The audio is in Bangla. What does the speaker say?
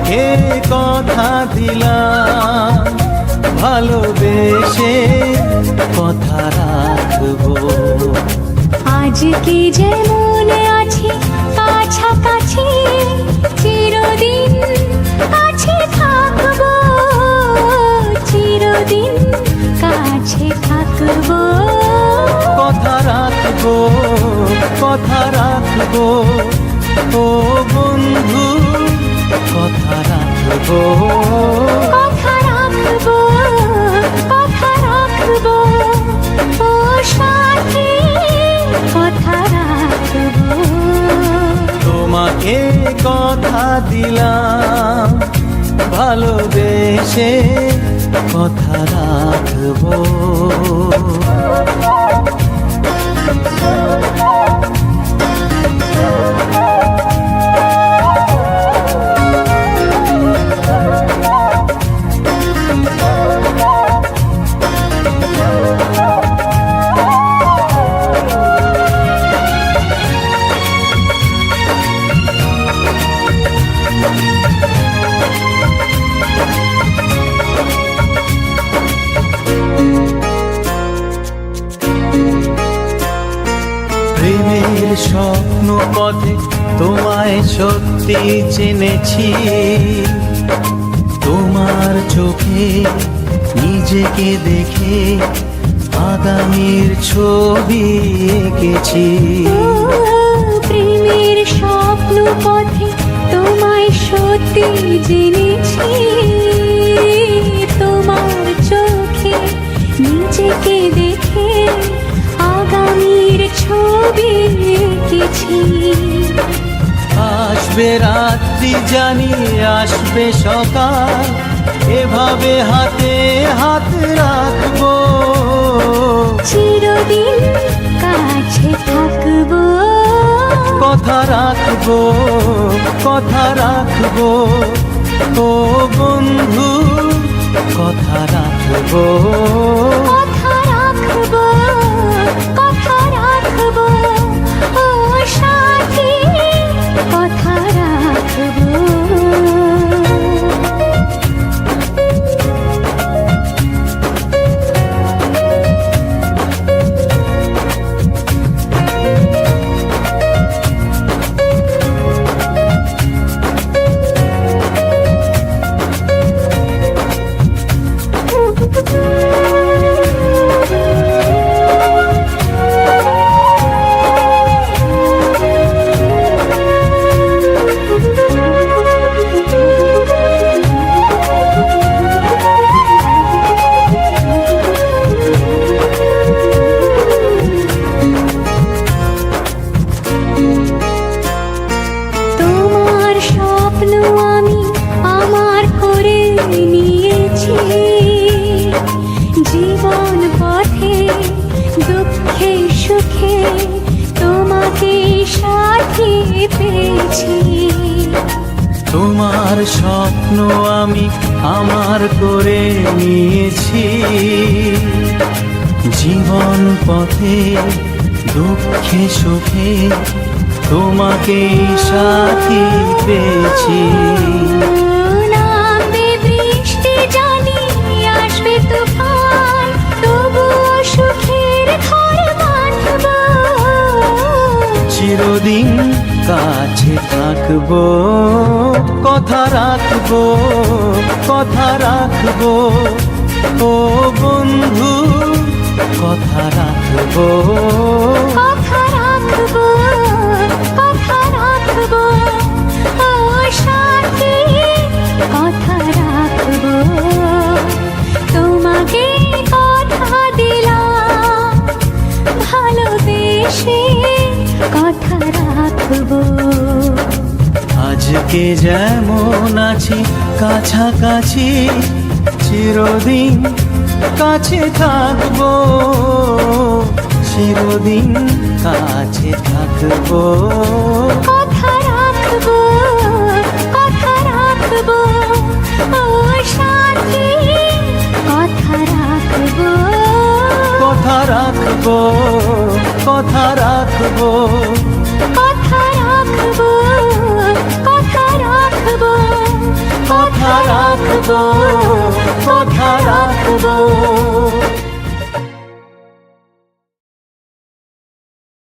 তোমাকে কথা দিলাম, ভালোবেসে কথা রাখবো। আজকে যেমন আছি কাছাকাছি, চিরদিন কাছে থাকবো, চিরদিন কাছে থাকবো। কথা রাখবো, কথা রাখবো, ও বন্ধু কথা রাখবো। কথা রাখবো, কথা রাখবো, ও সাথী কথা রাখবো। তোমাকে কথা দিলাম, ভালোবেসে কথা রাখবো। প্রেমের স্বপ্ন পথে তোমায় সত্যি চিনেছি, তোমার চোখে নিজেকে দেখে আগামীর ছবি এঁকেছি। প্রেমের স্বপ্ন পথে তোমায় সত্যি জেনেছি, তোমার চোখে নিজেকে দেখে আগামীর ছবি এঁকেছি। আসবে রাত্রি জানি আসবে সকাল, এভাবে হাতে হাত রাখবো, চিরদিন কাছে থাকবো। কথা রাখবো, কথা রাখবো, ও বন্ধু কথা রাখবো। কথা রাখবো, কথা রাখবো, ও সাথী কথা রাখবো। তোমার স্বপ্ন আমি আমার করে নিয়েছি, জীবন পথে দুঃখে সুখে তোমাকে সাথী পেয়েছি। তোমার স্বপ্ন আমি আমার করে নিয়েছি, জীবন পথে দুঃখে সুখে তোমাকে সাথী পেয়েছি। নামবে বৃষ্টি জানি আসবে তুফান, তবুও সুখের ঘর বাঁধব, চিরদিন কাছে থাকবো। কথা রাখবো, কথা রাখবো, ও বন্ধু কথা রাখবো। কথা রাখবো, কথা রাখবো, ও সাথী কথা রাখবো। তোমাকে কথা দিলাম, ভালোবেসে কথা রাখবো। আজকে যেমন আছি কাছাকাছি, চিরদিন কাছে থাকবো, চিরদিন কাছে থাকবো। কথা রাখবো, কথা রাখবো, ও সাথী কথা রাখবো। কথা রাখবো, কথা রাখবো, কথা রাখবো, কথা রাখবো, ও রাখবো